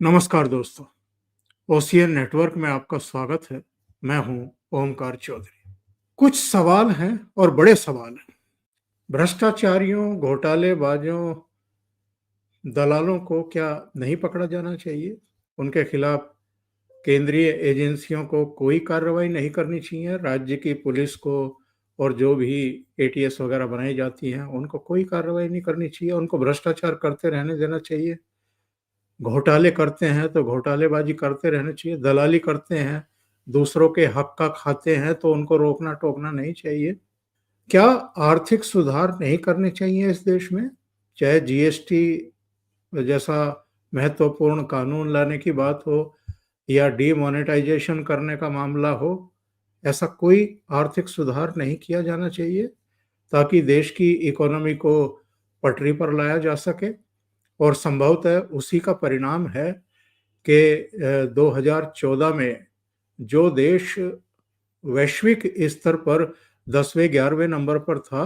नमस्कार दोस्तों, ocean network में आपका स्वागत है। मैं हूं ओमकार चौधरी। कुछ सवाल हैं और बड़े सवाल हैं। भ्रष्टाचारियों, घोटालेबाजों, दलालों को क्या नहीं पकड़ा जाना चाहिए? उनके खिलाफ केंद्रीय एजेंसियों को कोई कार्रवाई नहीं करनी चाहिए? राज्य की पुलिस को और जो भी एटीएस वगैरह बनाई जाती हैं, उनको कोई कार्रवाई नहीं करनी चाहिए? उनको भ्रष्टाचार करते रहने देना चाहिए? घोटाले करते हैं तो घोटालेबाजी करते रहना चाहिए, दलाली करते हैं, दूसरों के हक का खाते हैं तो उनको रोकना टोकना नहीं चाहिए। क्या आर्थिक सुधार नहीं करने चाहिए इस देश में? चाहे जीएसटी जैसा महत्वपूर्ण कानून लाने की बात हो या डीमोनेटाइजेशन करने का मामला हो, ऐसा कोई आर्थिक सुधार नहीं किया जाना चाहिए ताकि देश की इकोनॉमी को पटरी पर लाया जा सके। और संभवतः उसी का परिणाम है कि 2014 में जो देश वैश्विक स्तर पर 10वें 11वें नंबर पर था,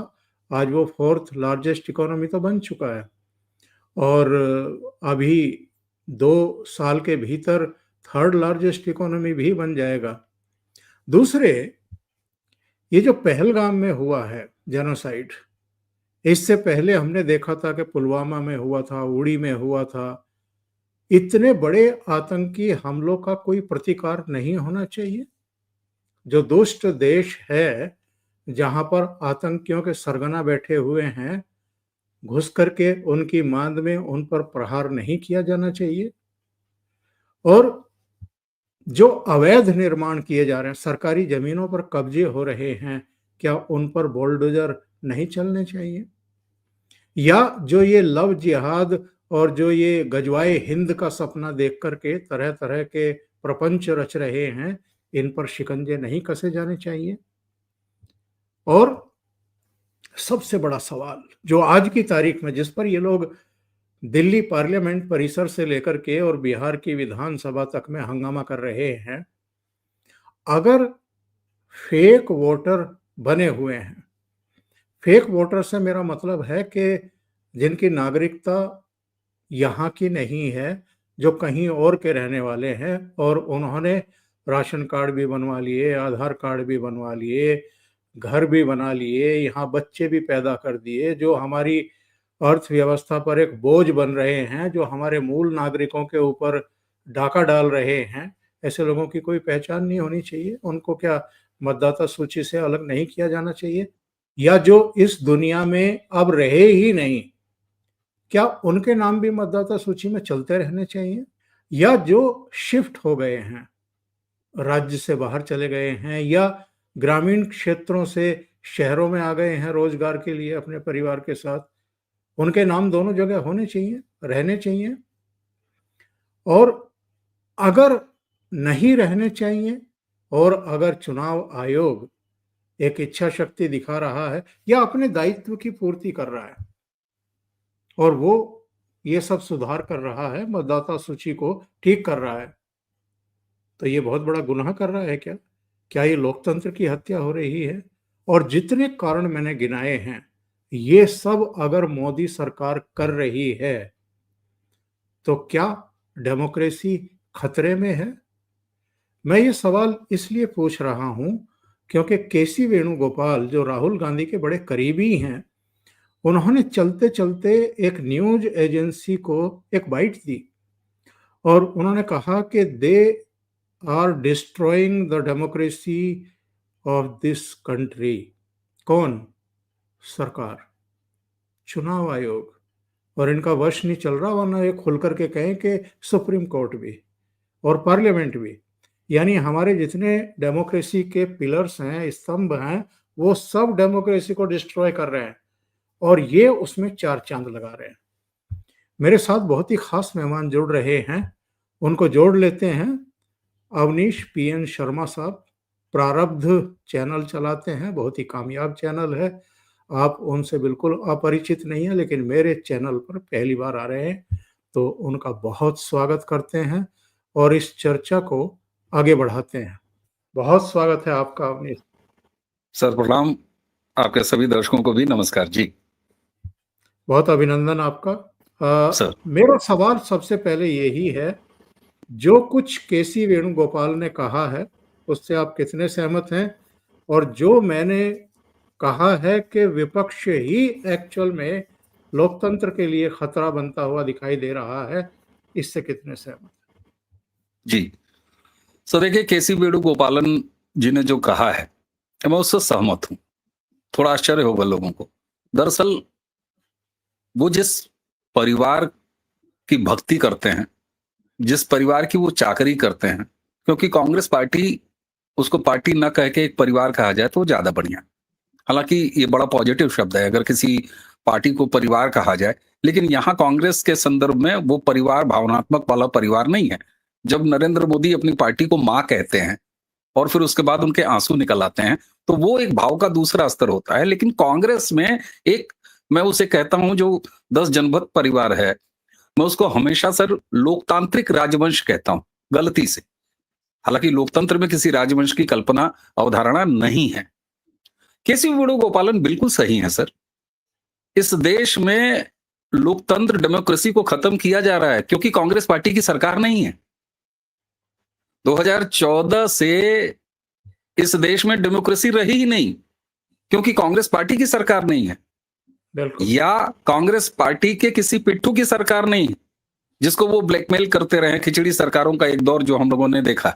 आज वो फोर्थ लार्जेस्ट इकोनॉमी तो बन चुका है और अभी 2 साल के भीतर थर्ड लार्जेस्ट इकोनॉमी भी बन जाएगा। दूसरे, ये जो पहलगाम में हुआ है जेनोसाइड, इससे पहले हमने देखा था कि पुलवामा में हुआ था, उड़ी में हुआ था। इतने बड़े आतंकी हमलों का कोई प्रतिकार नहीं होना चाहिए? जो दुष्ट देश है, जहां पर आतंकियों के सरगना बैठे हुए हैं, घुस करके उनकी मांद में उन पर प्रहार नहीं किया जाना चाहिए? और जो अवैध निर्माण किए जा रहे हैं, सरकारी जमीनों पर कब्जे हो रहे हैं, क्या उन पर बुलडोजर नहीं चलने चाहिए? या जो ये लव जिहाद और जो ये गजवाए हिंद का सपना देख करके तरह तरह के प्रपंच रच रहे हैं, इन पर शिकंजे नहीं कसे जाने चाहिए? और सबसे बड़ा सवाल जो आज की तारीख में, जिस पर ये लोग दिल्ली पार्लियामेंट परिसर से लेकर के और बिहार की विधानसभा तक में हंगामा कर रहे हैं, अगर फेक वोटर बने हुए हैं, फेक वोटर से मेरा मतलब है कि जिनकी नागरिकता यहाँ की नहीं है, जो कहीं और के रहने वाले हैं और उन्होंने राशन कार्ड भी बनवा लिए, आधार कार्ड भी बनवा लिए, घर भी बना लिए, यहाँ बच्चे भी पैदा कर दिए, जो हमारी अर्थव्यवस्था पर एक बोझ बन रहे हैं, जो हमारे मूल नागरिकों के ऊपर डाका डाल रहे हैं। ऐसे लोगों की कोई पहचान नहीं होनी चाहिए? उनको क्या मतदाता सूची से अलग नहीं किया जाना चाहिए? या जो इस दुनिया में अब रहे ही नहीं, क्या उनके नाम भी मतदाता सूची में चलते रहने चाहिए? या जो शिफ्ट हो गए हैं, राज्य से बाहर चले गए हैं या ग्रामीण क्षेत्रों से शहरों में आ गए हैं रोजगार के लिए अपने परिवार के साथ, उनके नाम दोनों जगह होने चाहिए, रहने चाहिए? और अगर नहीं रहने चाहिए और अगर चुनाव आयोग एक इच्छा शक्ति दिखा रहा है या अपने दायित्व की पूर्ति कर रहा है और वो ये सब सुधार कर रहा है, मतदाता सूची को ठीक कर रहा है, तो ये बहुत बड़ा गुनाह कर रहा है क्या? क्या ये लोकतंत्र की हत्या हो रही है? और जितने कारण मैंने गिनाए हैं, ये सब अगर मोदी सरकार कर रही है, तो क्या डेमोक्रेसी खतरे में है? मैं ये सवाल इसलिए पूछ रहा हूं क्योंकि केसी वेणुगोपाल, जो राहुल गांधी के बड़े करीबी हैं, उन्होंने चलते चलते एक न्यूज एजेंसी को एक बाइट दी और उन्होंने कहा कि they are destroying the democracy of this country. कौन? सरकार, चुनाव आयोग। और इनका वश नहीं चल रहा, वरना ये खुल करके कहें कि सुप्रीम कोर्ट भी और पार्लियामेंट भी, यानी हमारे जितने डेमोक्रेसी के पिलर्स हैं, स्तंभ हैं, वो सब डेमोक्रेसी को डिस्ट्रॉय कर रहे हैं और ये उसमें चार चांद लगा रहे हैं। मेरे साथ बहुत ही खास मेहमान जुड़ रहे हैं, उनको जोड़ लेते हैं। अवनीश पीएन शर्मा साहब प्रारब्ध चैनल चलाते हैं, बहुत ही कामयाब चैनल है। आप उनसे बिल्कुल अपरिचित नहीं है, लेकिन मेरे चैनल पर पहली बार आ रहे हैं, तो उनका बहुत स्वागत करते हैं और इस चर्चा को आगे बढ़ाते हैं। बहुत स्वागत है आपका अवनीश। सर प्रणाम, आपके सभी दर्शकों को भी नमस्कार जी। बहुत अभिनंदन आपका। सर मेरा सवाल सबसे पहले यही है जो कुछ केसी वेणुगोपाल ने कहा है उससे आप कितने सहमत हैं? और जो मैंने कहा है कि विपक्ष ही एक्चुअल में लोकतंत्र के लिए खतरा बनता हुआ दिखाई दे रहा है, इससे कितने सहमत? जी। सो देखिए, केसी वेणुगोपालन जी ने जो कहा है, मैं उससे सहमत हूँ। थोड़ा आश्चर्य होगा लोगों को। दरअसल वो जिस परिवार की भक्ति करते हैं, जिस परिवार की वो चाकरी करते हैं, क्योंकि कांग्रेस पार्टी, उसको पार्टी ना कह के एक परिवार कहा जाए तो ज्यादा बढ़िया। हालांकि ये बड़ा पॉजिटिव शब्द है अगर किसी पार्टी को परिवार कहा जाए, लेकिन यहाँ कांग्रेस के संदर्भ में वो परिवार भावनात्मक वाला परिवार नहीं है। जब नरेंद्र मोदी अपनी पार्टी को माँ कहते हैं और फिर उसके बाद उनके आंसू निकल आते हैं, तो वो एक भाव का दूसरा स्तर होता है। लेकिन कांग्रेस में एक, मैं उसे कहता हूं जो 10 जनपद परिवार है, मैं उसको हमेशा सर लोकतांत्रिक राजवंश कहता हूं, गलती से। हालांकि लोकतंत्र में किसी राजवंश की कल्पना, अवधारणा नहीं है। केसी वेणुगोपालन बिल्कुल सही है सर। इस देश में लोकतंत्र, डेमोक्रेसी को खत्म किया जा रहा है क्योंकि कांग्रेस पार्टी की सरकार नहीं है। 2014 से इस देश में डेमोक्रेसी रही ही नहीं क्योंकि कांग्रेस पार्टी की सरकार नहीं है, बिल्कुल। या कांग्रेस पार्टी के किसी पिट्ठू की सरकार नहीं है जिसको वो ब्लैकमेल करते रहे, खिचड़ी सरकारों का एक दौर जो हम लोगों ने देखा।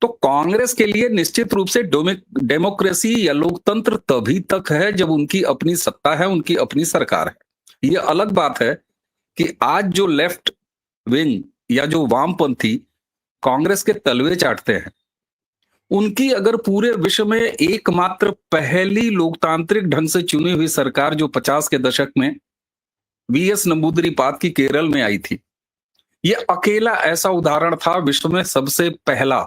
तो कांग्रेस के लिए निश्चित रूप से डेमोक्रेसी या लोकतंत्र तभी तक है जब उनकी अपनी सत्ता है, उनकी अपनी सरकार है। ये अलग बात है कि आज जो लेफ्ट विंग या जो वामपंथी कांग्रेस के तलवे चाटते हैं, उनकी अगर पूरे विश्व में एकमात्र पहली लोकतांत्रिक ढंग से चुनी हुई सरकार जो 50 के दशक में वीएस नंबूदरीपाद की केरल में आई थी, ये अकेला ऐसा उदाहरण था विश्व में सबसे पहला,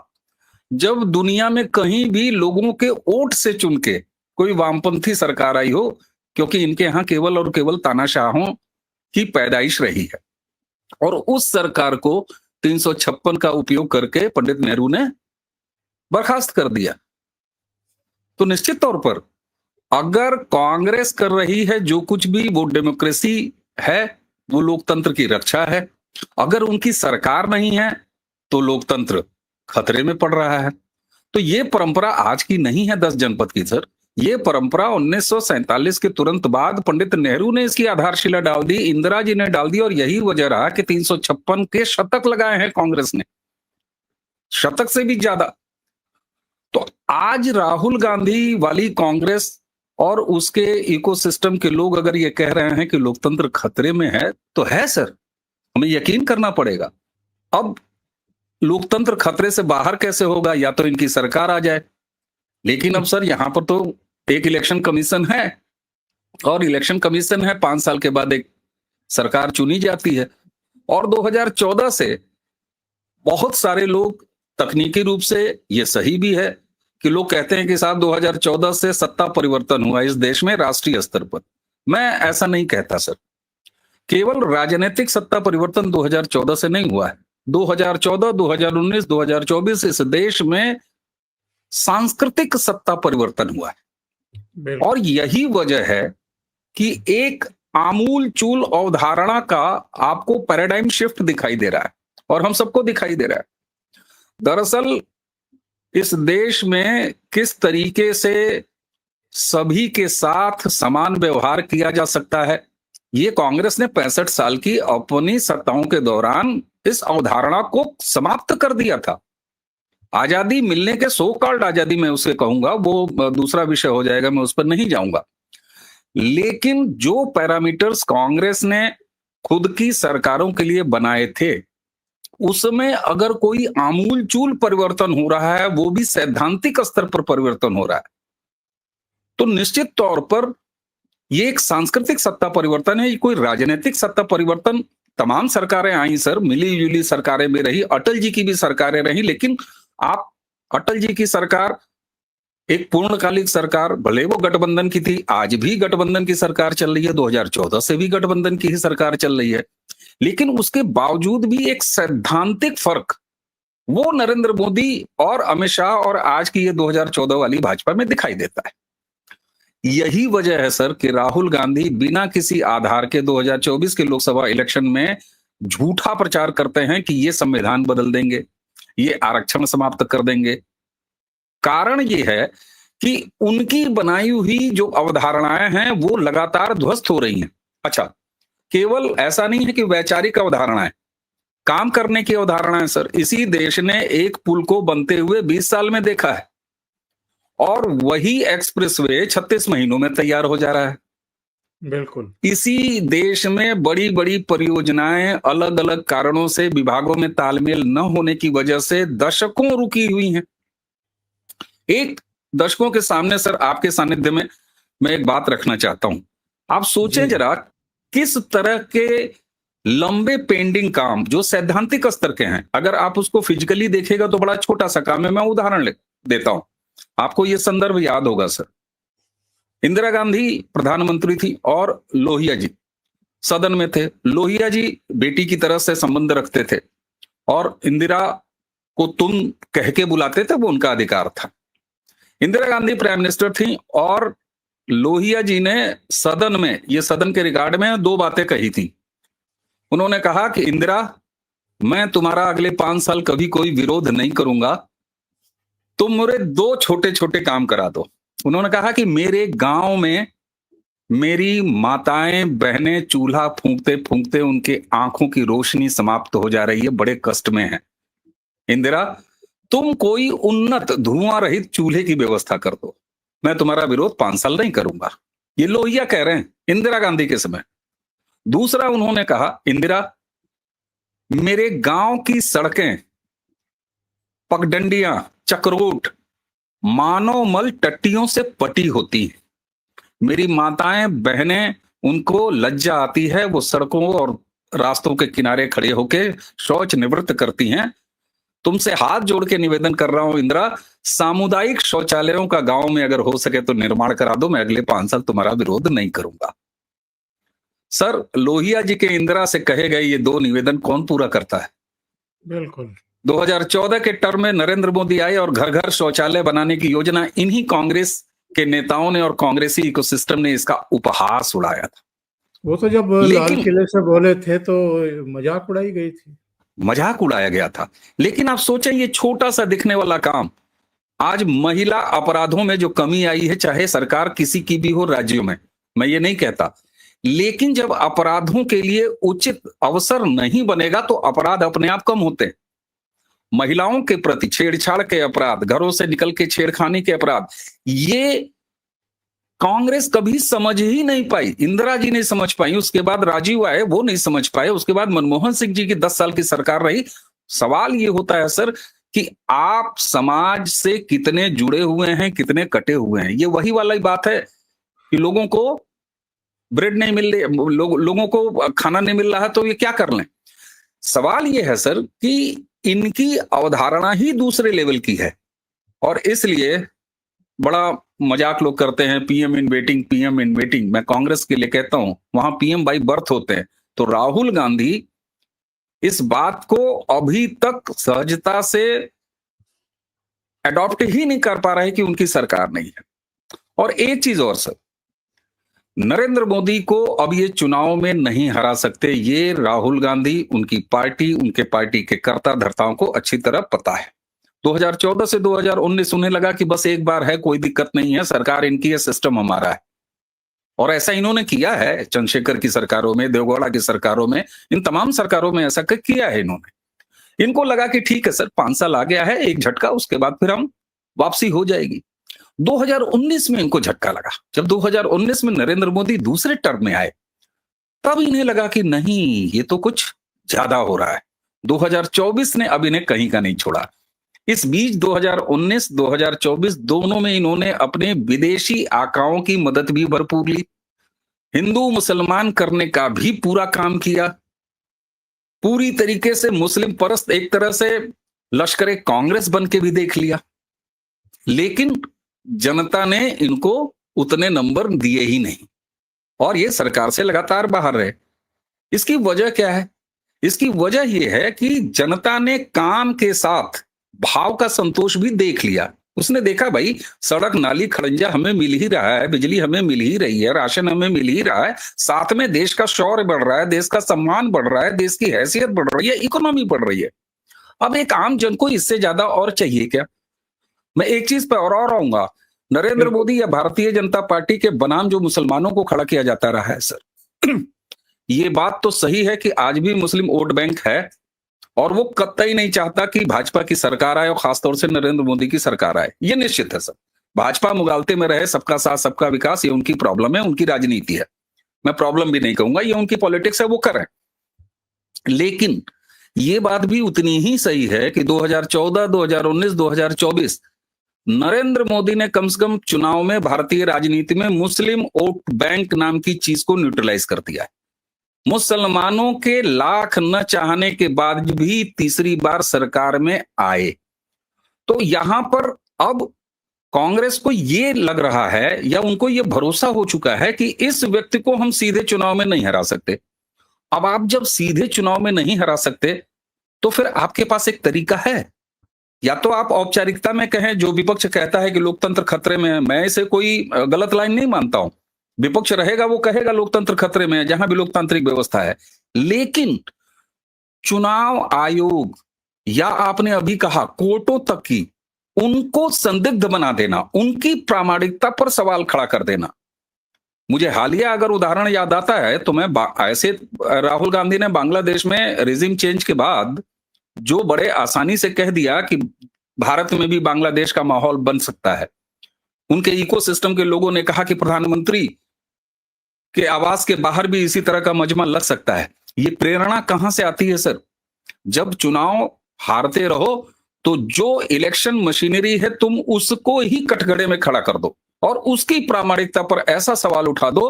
जब दुनिया में कहीं भी लोगों के वोट से चुन के कोई वामपंथी सरकार आई हो, क्योंकि इनके यहां केवल और केवल तानाशाहों की पैदाइश रही है। और उस सरकार को 356 का उपयोग करके पंडित नेहरू ने बर्खास्त कर दिया। तो निश्चित तौर पर अगर कांग्रेस कर रही है जो कुछ भी, वो डेमोक्रेसी है, वो लोकतंत्र की रक्षा है। अगर उनकी सरकार नहीं है तो लोकतंत्र खतरे में पड़ रहा है। तो ये परंपरा आज की नहीं है 10 जनपद की सर, ये परंपरा 1947 के तुरंत बाद पंडित नेहरू ने इसकी आधारशिला डाल दी, इंदिरा जी ने डाल दी, और यही वजह रहा कि 356 के शतक लगाए हैं कांग्रेस ने, शतक से भी ज्यादा। तो आज राहुल गांधी वाली कांग्रेस और उसके इकोसिस्टम के लोग अगर ये कह रहे हैं कि लोकतंत्र खतरे में है, तो है सर, हमें यकीन करना पड़ेगा। अब लोकतंत्र खतरे से बाहर कैसे होगा? या तो इनकी सरकार आ जाए, लेकिन अब सर यहां पर तो एक इलेक्शन कमीशन है, और इलेक्शन कमीशन है, 5 साल के बाद एक सरकार चुनी जाती है। और 2014 से बहुत सारे लोग, तकनीकी रूप से ये सही भी है कि लोग कहते हैं कि साहब 2014 से सत्ता परिवर्तन हुआ इस देश में राष्ट्रीय स्तर पर। मैं ऐसा नहीं कहता सर। केवल राजनीतिक सत्ता परिवर्तन 2014 से नहीं हुआ है। 2014, 2019, 2024 इस देश में सांस्कृतिक सत्ता परिवर्तन हुआ है। और यही वजह है कि एक आमूल चूल अवधारणा का आपको पैराडाइम शिफ्ट दिखाई दे रहा है, और हम सबको दिखाई दे रहा है। दरअसल इस देश में किस तरीके से सभी के साथ समान व्यवहार किया जा सकता है, ये कांग्रेस ने 65 साल की अपनी सत्ताओं के दौरान इस अवधारणा को समाप्त कर दिया था। आजादी मिलने के, सो कॉल्ड आजादी मैं उसे कहूंगा, वो दूसरा विषय हो जाएगा, मैं उस पर नहीं जाऊंगा। लेकिन जो पैरामीटर्स कांग्रेस ने खुद की सरकारों के लिए बनाए थे, उसमें अगर कोई आमूल चूल परिवर्तन हो रहा है, वो भी सैद्धांतिक स्तर पर परिवर्तन हो रहा है, तो निश्चित तौर पर ये एक सांस्कृतिक सत्ता परिवर्तन है, ये कोई राजनीतिक सत्ता परिवर्तन। तमाम सरकारें आई सर, मिली जुली सरकारें भी रही, अटल जी की भी सरकारें रही, लेकिन आप अटल जी की सरकार एक पूर्णकालिक सरकार, भले वो गठबंधन की थी, आज भी गठबंधन की सरकार चल रही है, 2014 से भी गठबंधन की ही सरकार चल रही है, लेकिन उसके बावजूद भी एक सैद्धांतिक फर्क वो नरेंद्र मोदी और अमित शाह और आज की ये 2014 वाली भाजपा में दिखाई देता है। यही वजह है सर कि राहुल गांधी बिना किसी आधार के 2024 के लोकसभा इलेक्शन में झूठा प्रचार करते हैं कि ये संविधान बदल देंगे, ये आरक्षण समाप्त कर देंगे। कारण ये है कि उनकी बनाई हुई जो अवधारणाएं हैं वो लगातार ध्वस्त हो रही हैं। अच्छा, केवल ऐसा नहीं है कि वैचारिक अवधारणाएं, काम करने की अवधारणाएं सर। इसी देश ने एक पुल को बनते हुए 20 साल में देखा है और वही एक्सप्रेसवे 36 महीनों में तैयार हो जा रहा है। बिल्कुल। इसी देश में बड़ी बड़ी परियोजनाएं अलग अलग कारणों से विभागों में तालमेल न होने की वजह से दशकों रुकी हुई हैं। एक दशकों के सामने सर, आपके सानिध्य में मैं एक बात रखना चाहता हूं। आप सोचें जी। जरा, किस तरह के लंबे पेंडिंग काम जो सैद्धांतिक स्तर के हैं, अगर आप उसको फिजिकली देखेगा तो बड़ा छोटा सा काम है। मैं उदाहरण देता हूं, आपको यह संदर्भ याद होगा सर। इंदिरा गांधी प्रधानमंत्री थी और लोहिया जी सदन में थे। लोहिया जी बेटी की तरह से संबंध रखते थे और इंदिरा को तुम कह के बुलाते थे, वो उनका अधिकार था। इंदिरा गांधी प्राइम मिनिस्टर थी और लोहिया जी ने सदन में, ये सदन के रिकॉर्ड में 2 बातें कही थी। उन्होंने कहा कि इंदिरा, मैं तुम्हारा अगले 5 साल कभी कोई विरोध नहीं करूंगा, तुम मेरे 2 छोटे छोटे काम करा दो। उन्होंने कहा कि मेरे गांव में मेरी माताएं बहनें चूल्हा फूंकते फूंकते उनके आंखों की रोशनी समाप्त हो जा रही है, बड़े कष्ट में है। इंदिरा, तुम कोई उन्नत धुआं रहित चूल्हे की व्यवस्था कर दो, मैं तुम्हारा विरोध 5 साल नहीं करूंगा। ये लोहिया कह रहे हैं इंदिरा गांधी के समय। दूसरा उन्होंने कहा, इंदिरा, मेरे गांव की सड़कें, पगडंडियां, चक्रोट मानव मल टट्टियों से पटी होती हैं। मेरी माताएं बहनें, उनको लज्जा आती है, वो सड़कों और रास्तों के किनारे खड़े होकर शौच निवृत्त करती हैं। तुमसे हाथ जोड़ के निवेदन कर रहा हूं इंदिरा, सामुदायिक शौचालयों का गांव में अगर हो सके तो निर्माण करा दो, मैं अगले 5 साल तुम्हारा विरोध नहीं करूंगा। सर, लोहिया जी के इंदिरा से कहे गए ये 2 निवेदन कौन पूरा करता है? बिल्कुल। 2014 के टर्म में नरेंद्र मोदी आए और घर घर शौचालय बनाने की योजना इन्हीं कांग्रेस के नेताओं ने और कांग्रेसी इकोसिस्टम ने इसका उपहास उड़ाया था। वो तो जब लाल किले से बोले थे तो मजाक उड़ाई गई थी, मजाक उड़ाया गया था। लेकिन आप सोचें, ये छोटा सा दिखने वाला काम आज महिला अपराधों में जो कमी आई है, चाहे सरकार किसी की भी हो राज्यों में, मैं ये नहीं कहता, लेकिन जब अपराधों के लिए उचित अवसर नहीं बनेगा तो अपराध अपने आप कम होते हैं। महिलाओं के प्रति छेड़छाड़ के अपराध, घरों से निकल के छेड़खानी के अपराध, ये कांग्रेस कभी समझ ही नहीं पाई। इंदिरा जी नहीं समझ पाई, उसके बाद राजीव आए, वो नहीं समझ पाए, उसके बाद मनमोहन सिंह जी की 10 साल की सरकार रही। सवाल ये होता है सर कि आप समाज से कितने जुड़े हुए हैं, कितने कटे हुए हैं। ये वही वाली बात है कि लोगों को ब्रेड नहीं मिल रही, लोगों को खाना नहीं मिल रहा है तो ये क्या कर लें। सवाल ये है सर कि इनकी अवधारणा ही दूसरे लेवल की है और इसलिए बड़ा मजाक लोग करते हैं, PM in waiting, PM in waiting. मैं कांग्रेस के लिए कहता हूं, वहां पीएम बाई बर्थ होते हैं। तो राहुल गांधी इस बात को अभी तक सहजता से अडॉप्ट ही नहीं कर पा रहे कि उनकी सरकार नहीं है। और एक चीज और सर, नरेंद्र मोदी को अब ये चुनाव में नहीं हरा सकते, ये राहुल गांधी, उनकी पार्टी, उनके पार्टी के कर्ता धर्ताओं को अच्छी तरह पता है। 2014 से 2019 उन्हें लगा कि बस एक बार है, कोई दिक्कत नहीं है, सरकार इनकी है, सिस्टम हमारा है। और ऐसा इन्होंने किया है चंद्रशेखर की सरकारों में, देवगौड़ा की सरकारों में, इन तमाम सरकारों में ऐसा किया है इन्होंने। इनको लगा कि ठीक है सर, 5 साल आ गया है, एक झटका, उसके बाद फिर हम वापसी हो जाएगी। 2019 में इनको झटका लगा। जब 2019 में नरेंद्र मोदी दूसरे टर्म में आए, तब इन्हें लगा कि नहीं, ये तो कुछ ज्यादा हो रहा है। 2024 ने अब इन्हें कहीं का नहीं छोड़ा। इस बीच 2019, 2024 दोनों में इन्होंने अपने विदेशी आकाओं की मदद भी भरपूर ली, हिंदू मुसलमान करने का भी पूरा काम किया, पूरी तरीके से मुस्लिम परस्त एक तरह से लश्कर कांग्रेस बन के भी देख लिया। लेकिन जनता ने इनको उतने नंबर दिए ही नहीं और ये सरकार से लगातार बाहर रहे। इसकी वजह क्या है? इसकी वजह यह है कि जनता ने काम के साथ भाव का संतोष भी देख लिया। उसने देखा भाई सड़क नाली खड़ंजा हमें मिल ही रहा है, बिजली हमें मिल ही रही है, राशन हमें मिल ही रहा है, साथ में देश का शौर्य बढ़ रहा है, देश का सम्मान बढ़ रहा है, देश की हैसियत बढ़ रही है, इकोनॉमी बढ़ रही है। अब एक आम जन को इससे ज्यादा और चाहिए क्या? मैं एक चीज पे और आऊंगा, नरेंद्र बिल्कुल। मोदी या भारतीय जनता पार्टी के बनाम जो मुसलमानों को खड़ा किया जाता रहा है सर, ये बात तो सही है कि आज भी मुस्लिम वोट बैंक है और वो कतई नहीं चाहता कि भाजपा की सरकार आए और खासतौर से नरेंद्र मोदी की सरकार आए। ये निश्चित है सर। भाजपा मुगालते में रहे, सबका साथ सबका विकास, ये उनकी प्रॉब्लम है, उनकी राजनीति है। मैं प्रॉब्लम भी नहीं कहूंगा, ये उनकी पॉलिटिक्स है, वो करें। लेकिन ये बात भी उतनी ही सही है कि 2014, 2019, 2024 नरेंद्र मोदी ने कम से कम चुनाव में भारतीय राजनीति में मुस्लिम वोट बैंक नाम की चीज को न्यूट्रलाइज कर दिया है। मुसलमानों के लाख न चाहने के बाद भी तीसरी बार सरकार में आए। तो यहां पर अब कांग्रेस को ये लग रहा है या उनको ये भरोसा हो चुका है कि इस व्यक्ति को हम सीधे चुनाव में नहीं हरा सकते। अब आप जब सीधे चुनाव में नहीं हरा सकते तो फिर आपके पास एक तरीका है, या तो आप औपचारिकता में कहें, जो विपक्ष कहता है कि लोकतंत्र खतरे में है, मैं इसे कोई गलत लाइन नहीं मानता हूं। विपक्ष रहेगा वो कहेगा लोकतंत्र खतरे में है जहां भी लोकतांत्रिक व्यवस्था है, लेकिन चुनाव आयोग या आपने अभी कहा कोर्टों तक की उनको संदिग्ध बना देना, उनकी प्रामाणिकता पर सवाल खड़ा कर देना। मुझे हालिया अगर उदाहरण याद आता है तो मैं ऐसे राहुल गांधी ने बांग्लादेश में रिजिम चेंज के बाद जो बड़े आसानी से कह दिया कि भारत में भी बांग्लादेश का माहौल बन सकता है। उनके इकोसिस्टम के लोगों ने कहा कि प्रधानमंत्री के आवास के बाहर भी इसी तरह का मजमा लग सकता है। ये प्रेरणा कहां से आती है सर? जब चुनाव हारते रहो तो जो इलेक्शन मशीनरी है तुम उसको ही कटघरे में खड़ा कर दो और उसकी प्रामाणिकता पर ऐसा सवाल उठा दो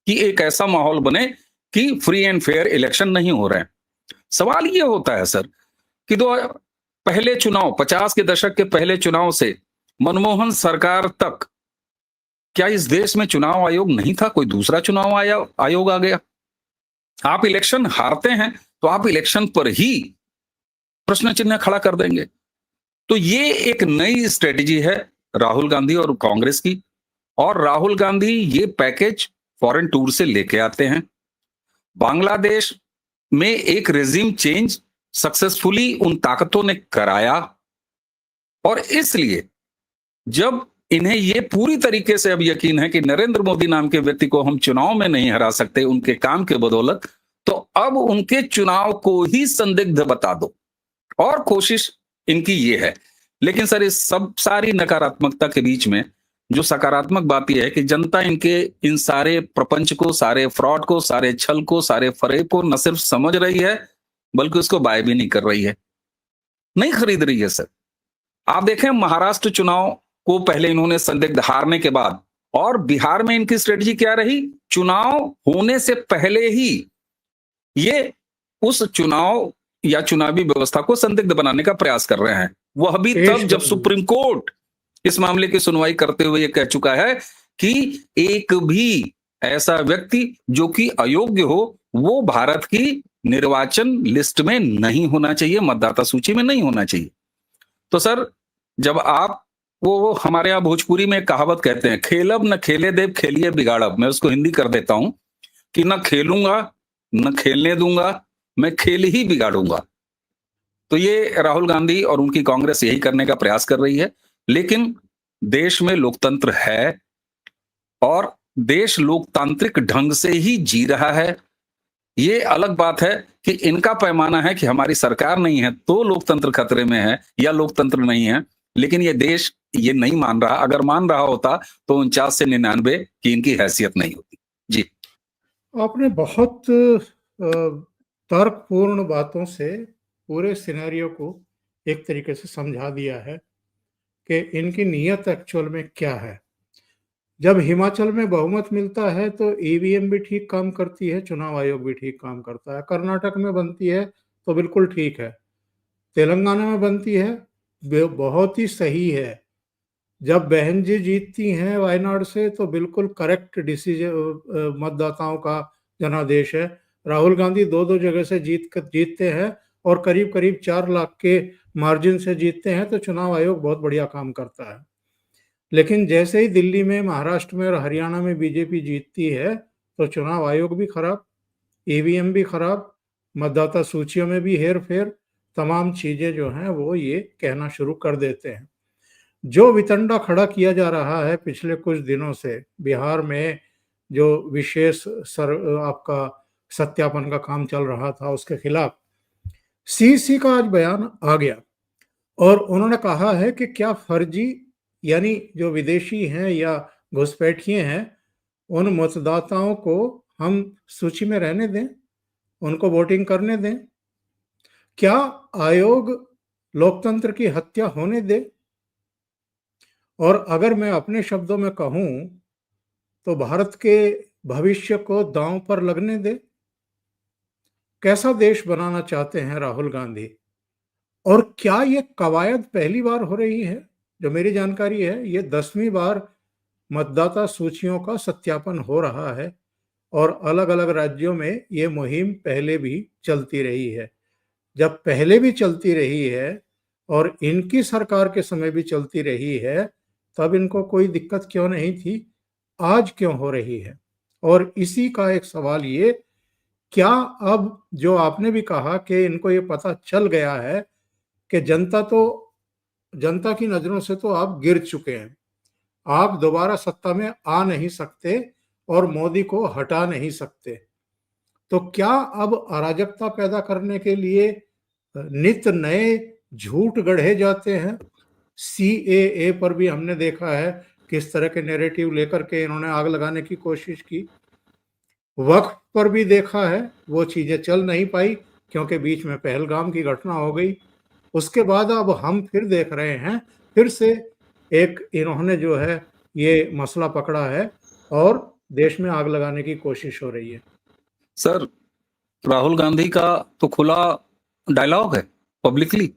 कि एक ऐसा माहौल बने कि फ्री एंड फेयर इलेक्शन नहीं हो रहे हैं। सवाल ये होता है सर कि पहले चुनाव 50 के दशक के पहले चुनाव से मनमोहन सरकार तक क्या इस देश में चुनाव आयोग नहीं था? कोई दूसरा चुनाव आयोग आ गया। आप इलेक्शन हारते हैं तो आप इलेक्शन पर ही प्रश्न चिन्ह खड़ा कर देंगे। तो ये एक नई स्ट्रेटेजी है राहुल गांधी और कांग्रेस की, और राहुल गांधी ये पैकेज फॉरेन टूर से लेके आते हैं। बांग्लादेश में एक रेजिम चेंज सक्सेसफुली उन ताकतों ने कराया और इसलिए जब इन्हें ये पूरी तरीके से अब यकीन है कि नरेंद्र मोदी नाम के व्यक्ति को हम चुनाव में नहीं हरा सकते उनके काम के बदौलत, तो अब उनके चुनाव को ही संदिग्ध बता दो और कोशिश इनकी ये है। लेकिन सर इस सब सारी नकारात्मकता के बीच में जो सकारात्मक बात यह है कि जनता इनके इन सारे प्रपंच को, सारे फ्रॉड को, सारे छल को, सारे फरेब को न सिर्फ समझ रही है बल्कि उसको बाय भी नहीं कर रही है, नहीं खरीद रही है सर। आप देखें महाराष्ट्र चुनाव को पहले इन्होंने संदिग्ध हारने के बाद, और बिहार में इनकी स्ट्रेटजी क्या रही? चुनाव होने से पहले ही ये उस चुनाव या चुनावी व्यवस्था को संदिग्ध बनाने का प्रयास कर रहे हैं। वह भी तब जब सुप्रीम कोर्ट इस मामले की सुनवाई करते हुए ये कह चुका है कि एक भी ऐसा व्यक्ति जो कि अयोग्य हो वो भारत की निर्वाचन लिस्ट में नहीं होना चाहिए, मतदाता सूची में नहीं होना चाहिए। तो सर जब आप वो हमारे यहाँ भोजपुरी में कहावत कहते हैं, खेलब न खेले देव खेलिए बिगाड़ब, मैं उसको हिंदी कर देता हूं कि न खेलूंगा न खेलने दूंगा, मैं खेल ही बिगाड़ूंगा। तो ये राहुल गांधी और उनकी कांग्रेस यही करने का प्रयास कर रही है। लेकिन देश में लोकतंत्र है और देश लोकतांत्रिक ढंग से ही जी रहा है। ये अलग बात है कि इनका पैमाना है कि हमारी सरकार नहीं है तो लोकतंत्र खतरे में है या लोकतंत्र नहीं है, लेकिन ये देश ये नहीं मान रहा। अगर मान रहा होता तो 49 से 99 की इनकी हैसियत नहीं होती। जी, आपने बहुत तर्कपूर्ण बातों से पूरे सिनेरियो को एक तरीके से समझा दिया है कि इनकी नीयत एक्चुअल में क्या है। जब हिमाचल में बहुमत मिलता है तो ईवीएम भी ठीक काम करती है, चुनाव आयोग भी ठीक काम करता है। कर्नाटक में बनती है तो बिल्कुल ठीक है, तेलंगाना में बनती है बहुत ही सही है। जब बहन जी जीतती हैं वायनाड से तो बिल्कुल करेक्ट डिसीजन मतदाताओं का जनादेश है। राहुल गांधी दो दो जगह से जीतते हैं और करीब करीब 4 लाख के मार्जिन से जीतते हैं, तो चुनाव आयोग बहुत बढ़िया काम करता है। लेकिन जैसे ही दिल्ली में, महाराष्ट्र में और हरियाणा में बीजेपी जीतती है तो चुनाव आयोग भी खराब, ईवीएम भी खराब, मतदाता सूचियों में भी हेर-फेर, तमाम चीजें जो हैं वो ये कहना शुरू कर देते हैं। जो वितंडा खड़ा किया जा रहा है पिछले कुछ दिनों से बिहार में, जो विशेष आपका सत्यापन का काम चल रहा था उसके खिलाफ, सीसी का आज बयान आ गया और उन्होंने कहा है कि क्या फर्जी, यानी जो विदेशी हैं या घुसपैठिए हैं, उन मतदाताओं को हम सूची में रहने दें, उनको वोटिंग करने दें? क्या आयोग लोकतंत्र की हत्या होने दे? और अगर मैं अपने शब्दों में कहूं तो भारत के भविष्य को दांव पर लगने दे? कैसा देश बनाना चाहते हैं राहुल गांधी? और क्या ये कवायद पहली बार हो रही है? जो मेरी जानकारी है, ये 10वीं बार मतदाता सूचियों का सत्यापन हो रहा है और अलग-अलग राज्यों में ये मुहिम पहले भी चलती रही है। जब पहले भी चलती रही है और इनकी सरकार के समय भी चलती रही है, तब इनको कोई दिक्कत क्यों नहीं थी? आज क्यों हो रही है? और इसी का एक सवाल ये, क्या अब जो आपने भी कहा कि इनको ये पता चल गया है कि जनता की नजरों से तो आप गिर चुके हैं, आप दोबारा सत्ता में आ नहीं सकते और मोदी को हटा नहीं सकते, तो क्या अब अराजकता पैदा करने के लिए नित नए झूठ गढ़े जाते हैं? सीएए पर भी हमने देखा है किस तरह के नैरेटिव लेकर के इन्होंने आग लगाने की कोशिश की। वक्फ पर भी देखा है, वो चीजें चल नहीं पाई क्योंकि बीच में पहलगाम की घटना हो गई। उसके बाद अब हम फिर देख रहे हैं, फिर से एक इन्होंने जो है ये मसला पकड़ा है और देश में आग लगाने की कोशिश हो रही है। सर, राहुल गांधी का तो खुला डायलॉग है पब्लिकली,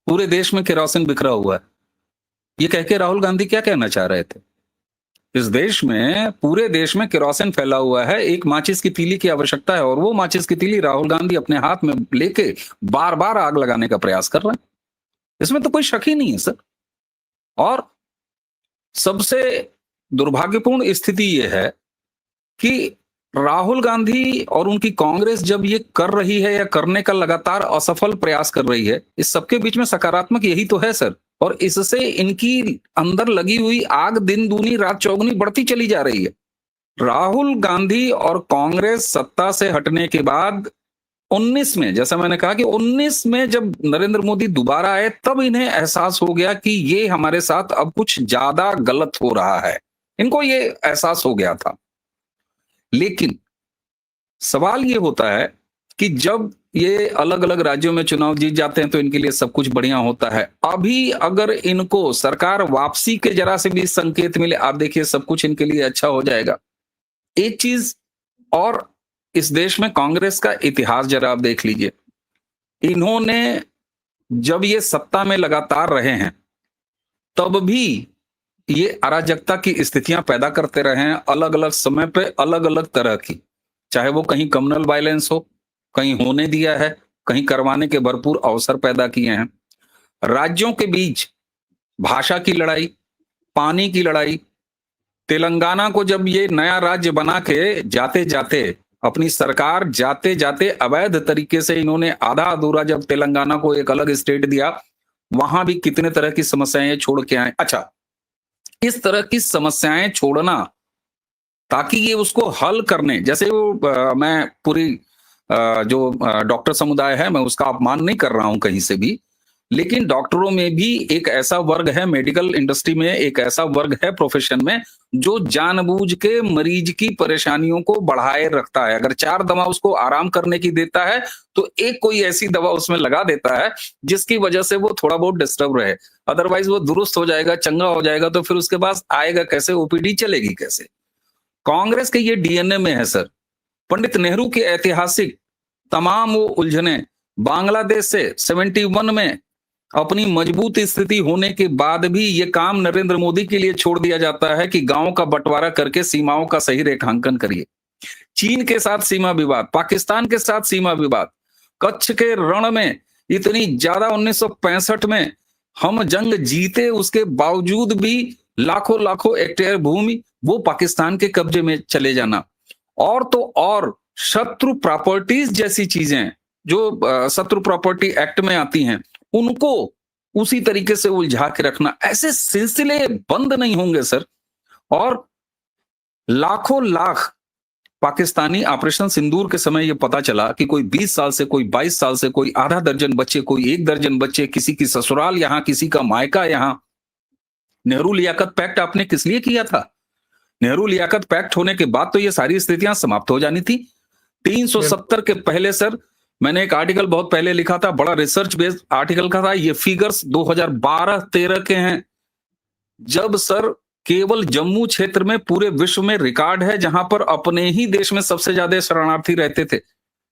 पूरे देश में केरोसिन बिखरा हुआ है। ये कह के राहुल गांधी क्या कहना चाह रहे थे? इस देश में, पूरे देश में केरोसिन फैला हुआ है, एक माचिस की तीली की आवश्यकता है और वो माचिस की तीली राहुल गांधी अपने हाथ में लेके बार बार आग लगाने का प्रयास कर रहे हैं। इसमें तो कोई शक ही नहीं है सर। और सबसे दुर्भाग्यपूर्ण स्थिति यह है कि राहुल गांधी और उनकी कांग्रेस जब ये कर रही है या करने का लगातार असफल प्रयास कर रही है, इस सबके बीच में सकारात्मक यही तो है सर। और इससे इनकी अंदर लगी हुई आग दिन दूनी रात चौगुनी बढ़ती चली जा रही है। राहुल गांधी और कांग्रेस सत्ता से हटने के बाद 19 में, जैसा मैंने कहा कि 19 में जब नरेंद्र मोदी दोबारा आए, तब इन्हें एहसास हो गया कि ये हमारे साथ अब कुछ ज्यादा गलत हो रहा है। इनको ये एहसास हो गया था। लेकिन सवाल ये होता है कि जब ये अलग अलग राज्यों में चुनाव जीत जाते हैं तो इनके लिए सब कुछ बढ़िया होता है। अभी अगर इनको सरकार वापसी के जरा से भी संकेत मिले, आप देखिए सब कुछ इनके लिए अच्छा हो जाएगा। एक चीज और, इस देश में कांग्रेस का इतिहास जरा आप देख लीजिए। इन्होंने जब ये सत्ता में लगातार रहे हैं तब भी ये अराजकता की स्थितियां पैदा करते रहे हैं, अलग अलग समय पे अलग अलग तरह की। चाहे वो कहीं कम्युनल वायलेंस हो, कहीं होने दिया है, कहीं करवाने के भरपूर अवसर पैदा किए हैं। राज्यों के बीच भाषा की लड़ाई, पानी की लड़ाई। तेलंगाना को जब ये नया राज्य बना के जाते जाते, अपनी सरकार जाते जाते अवैध तरीके से इन्होंने आधा अधूरा जब तेलंगाना को एक अलग स्टेट दिया, वहां भी कितने तरह की समस्याएं छोड़ के आए। अच्छा, इस तरह की समस्याएं छोड़ना ताकि ये उसको हल करने, जैसे वो मैं पूरी जो डॉक्टर समुदाय है, मैं उसका अपमान नहीं कर रहा हूं कहीं से भी, लेकिन डॉक्टरों में भी एक ऐसा वर्ग है, मेडिकल इंडस्ट्री में एक ऐसा वर्ग है प्रोफेशन में, जो जानबूझ के मरीज की परेशानियों को बढ़ाए रखता है। अगर 4 दवा उसको आराम करने की देता है तो एक कोई ऐसी दवा उसमें लगा देता है जिसकी वजह से वो थोड़ा बहुत डिस्टर्ब रहे। अदरवाइज वो दुरुस्त हो जाएगा, चंगा हो जाएगा, तो फिर उसके पास आएगा कैसे, ओपीडी चलेगी कैसे? कांग्रेस के ये डीएनए में है सर। पंडित नेहरू की ऐतिहासिक तमाम वो उलझने, बांग्लादेश से 71 में अपनी मजबूत स्थिति होने के बाद भी ये काम नरेंद्र मोदी के लिए छोड़ दिया जाता है कि गांव का बंटवारा करके सीमाओं का सही रेखांकन करिए। चीन के साथ सीमा विवाद, पाकिस्तान के साथ सीमा विवाद, कच्छ के रण में इतनी ज्यादा 1965 में हम जंग जीते, उसके बावजूद भी लाखों लाखों हेक्टेयर भूमि वो पाकिस्तान के कब्जे में चले जाना, और तो और शत्रु प्रॉपर्टीज जैसी चीजें जो शत्रु प्रॉपर्टी एक्ट में आती हैं, उनको उसी तरीके से उलझा के रखना, ऐसे सिलसिले बंद नहीं होंगे सर। और लाखों लाख पाकिस्तानी ऑपरेशन सिंदूर के समय यह पता चला कि कोई 20 साल से, कोई 22 साल से, कोई आधा दर्जन बच्चे, कोई 1 दर्जन बच्चे, किसी की ससुराल यहां, किसी का मायका यहां। नेहरू लियाकत पैक्ट आपने किस लिए किया था? नेहरू लियाकत पैक्ट होने के बाद तो ये सारी स्थितियां समाप्त हो जानी थी। 370 के पहले सर, मैंने एक आर्टिकल बहुत पहले लिखा था, बड़ा रिसर्च बेस्ड आर्टिकल का था, ये फिगर्स 2012-13 के हैं, जब सर केवल जम्मू क्षेत्र में पूरे विश्व में रिकॉर्ड है जहां पर अपने ही देश में सबसे ज्यादा शरणार्थी रहते थे,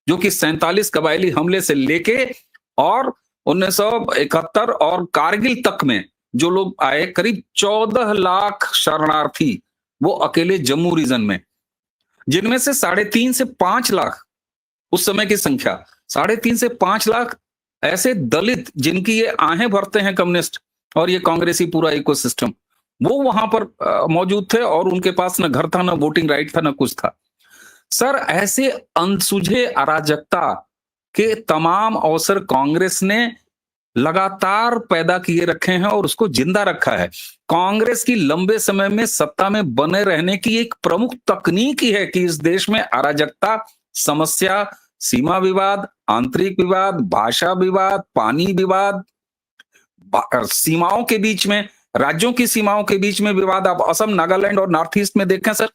जो कि 47 कबायली हमले से लेके और 1971 और कारगिल तक में जो लोग आए, करीब 14 लाख शरणार्थी वो अकेले जम्मू रीजन में, जिनमें से 3.5 से 5 लाख उस समय की संख्या, 3.5 से 5 लाख ऐसे दलित जिनकी ये आहें भरते हैं कम्युनिस्ट और ये कांग्रेसी पूरा इकोसिस्टम, वो वहां पर मौजूद थे और उनके पास न घर था, न वोटिंग राइट था, न कुछ था। सर ऐसे अनसुझे अराजकता के तमाम अवसर कांग्रेस ने लगातार पैदा किए रखे हैं और उसको जिंदा रखा है। कांग्रेस की लंबे समय में सत्ता में बने रहने की एक प्रमुख तकनीक ही है कि इस देश में अराजकता, समस्या, सीमा विवाद, आंतरिक विवाद, भाषा विवाद, पानी विवाद, सीमाओं के बीच में, राज्यों की सीमाओं के बीच में विवाद। आप असम, नागालैंड और नॉर्थ ईस्ट में देखें सर,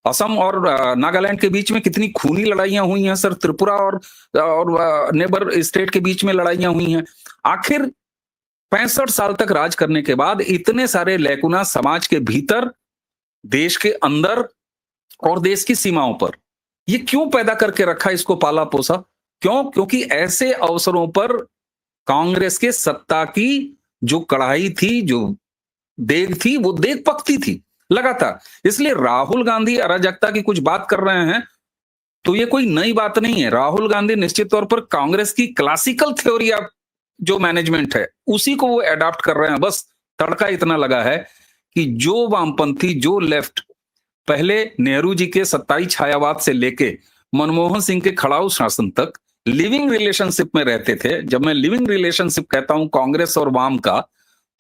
असम और नागालैंड के बीच में कितनी खूनी लड़ाइयां हुई हैं सर, त्रिपुरा और नेबर स्टेट के बीच में लड़ाइयां हुई हैं। आखिर 65 साल तक राज करने के बाद इतने सारे लैकुना समाज के भीतर, देश के अंदर और देश की सीमाओं पर ये क्यों पैदा करके रखा, इसको पाला पोसा क्यों? क्योंकि ऐसे अवसरों पर कांग्रेस के सत्ता की जो कढ़ाई थी, जो देग थी, वो देग पकती थी लगातार। इसलिए राहुल गांधी अराजकता की कुछ बात कर रहे हैं तो ये कोई नई बात नहीं है। राहुल गांधी निश्चित तौर पर कांग्रेस की क्लासिकल थ्योरी ऑफ जो मैनेजमेंट है उसी को वो अडॉप्ट कर रहे हैं। बस तड़का इतना लगा है कि जो वामपंथी, जो लेफ्ट पहले नेहरू जी के सत्ताई छायावाद से लेके मनमोहन सिंह के खड़ाऊ शासन तक लिविंग रिलेशनशिप में रहते थे। जब मैं लिविंग रिलेशनशिप कहता हूं कांग्रेस और वाम का,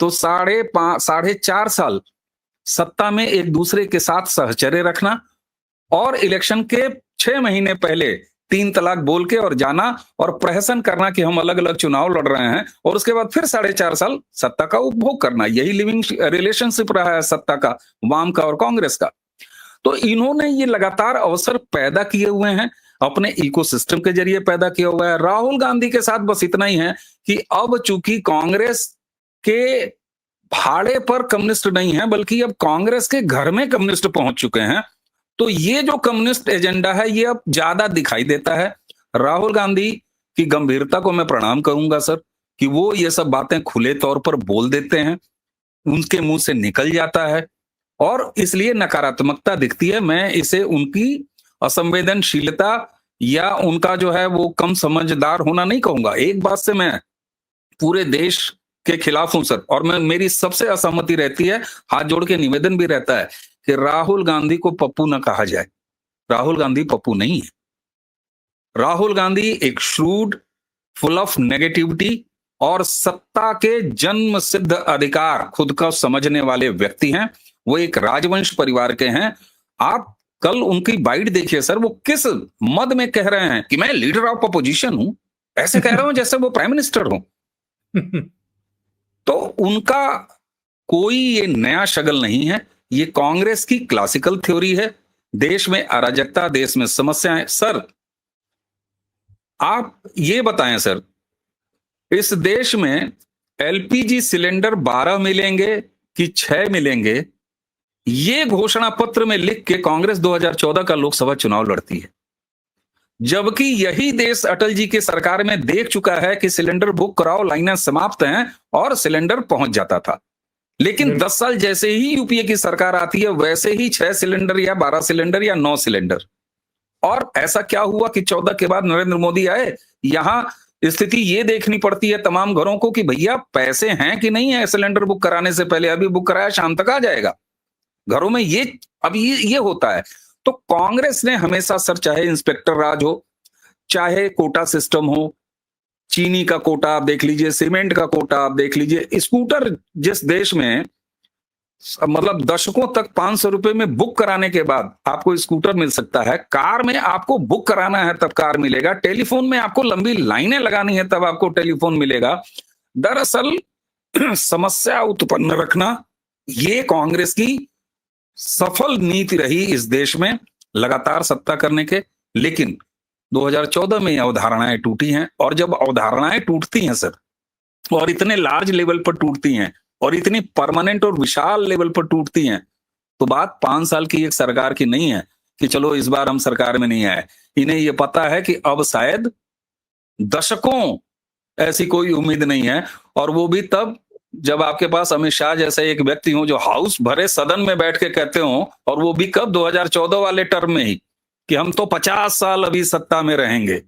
तो 4.5 साल सत्ता में एक दूसरे के साथ सहचर्य रखना और इलेक्शन के 6 महीने पहले 3 तलाक बोल के और जाना और प्रहसन करना कि हम अलग अलग चुनाव लड़ रहे हैं, और उसके बाद फिर 4.5 साल सत्ता का उपभोग करना। यही लिविंग रिलेशनशिप रहा है सत्ता का, वाम का और कांग्रेस का। तो इन्होंने ये लगातार अवसर पैदा किए हुए हैं, अपने इकोसिस्टम के जरिए पैदा किया हुआ है। राहुल गांधी के साथ बस इतना ही है कि अब चूंकि कांग्रेस के भाड़े पर कम्युनिस्ट नहीं है, बल्कि अब कांग्रेस के घर में कम्युनिस्ट पहुंच चुके हैं, तो ये जो कम्युनिस्ट एजेंडा है ये अब ज्यादा दिखाई देता है। राहुल गांधी की गंभीरता को मैं प्रणाम करूंगा सर, कि वो ये सब बातें खुले तौर पर बोल देते हैं, उनके मुंह से निकल जाता है और इसलिए नकारात्मकता दिखती है। मैं इसे उनकी असंवेदनशीलता या उनका जो है वो कम समझदार होना नहीं कहूंगा। एक बात से मैं पूरे देश के खिलाफ हूं सर, और मेरी सबसे असहमति रहती है, हाथ जोड़ के निवेदन भी रहता है कि राहुल गांधी को पप्पू न कहा जाए। राहुल गांधी पप्पू नहीं है। राहुल गांधी एक श्रूड, फुल ऑफ नेगेटिविटी और सत्ता के जन्म सिद्ध अधिकार खुद का समझने वाले व्यक्ति हैं। वो एक राजवंश परिवार के हैं। आप कल उनकी बाइट देखिए सर, वो किस मद में कह रहे हैं कि मैं लीडर ऑफ अपोजिशन हूं, ऐसे कह रहे हो जैसे वो प्राइम मिनिस्टर हो। तो उनका कोई ये नया शगल नहीं है, ये कांग्रेस की क्लासिकल थ्योरी है। देश में अराजकता, देश में समस्याएं। सर आप ये बताएं सर, इस देश में एलपीजी सिलेंडर 12 मिलेंगे कि 6 मिलेंगे, ये घोषणा पत्र में लिख के कांग्रेस 2014 का लोकसभा चुनाव लड़ती है, जबकि यही देश अटल जी की सरकार में देख चुका है कि सिलेंडर बुक कराओ, लाइनें समाप्त हैं और सिलेंडर पहुंच जाता था। लेकिन 10 साल जैसे ही यूपीए की सरकार आती है, वैसे ही 6 सिलेंडर या 12 सिलेंडर या 9 सिलेंडर। और ऐसा क्या हुआ कि 14 के बाद नरेंद्र मोदी आए, यहां स्थिति ये देखनी पड़ती है तमाम घरों को कि भैया पैसे हैं कि नहीं है सिलेंडर बुक कराने से पहले, अभी बुक कराया शाम तक आ जाएगा घरों में, ये अब ये होता है। तो कांग्रेस ने हमेशा सर, चाहे इंस्पेक्टर राज हो, चाहे कोटा सिस्टम हो, चीनी का कोटा आप देख लीजिए, सीमेंट का कोटा आप देख लीजिए, स्कूटर जिस देश में मतलब दशकों तक 500 रुपए में बुक कराने के बाद आपको स्कूटर मिल सकता है, कार में आपको बुक कराना है तब कार मिलेगा, टेलीफोन में आपको लंबी लाइनें लगानी है तब आपको टेलीफोन मिलेगा। दरअसल समस्या उत्पन्न रखना ये कांग्रेस की सफल नीति रही इस देश में लगातार सत्ता करने के। लेकिन 2014 में ये अवधारणाएं टूटी हैं, और जब अवधारणाएं टूटती हैं सर, और इतने लार्ज लेवल पर टूटती हैं और इतनी परमानेंट और विशाल लेवल पर टूटती हैं, तो बात 5 साल की एक सरकार की नहीं है कि चलो इस बार हम सरकार में नहीं आए। इन्हें ये पता है कि अब शायद दशकों ऐसी कोई उम्मीद नहीं है, और वो भी तब जब आपके पास अमित शाह जैसा एक व्यक्ति हो जो हाउस भरे सदन में बैठ के कहते हो, और वो भी कब 2014 वाले टर्म में ही, कि हम तो 50 साल अभी सत्ता में रहेंगे।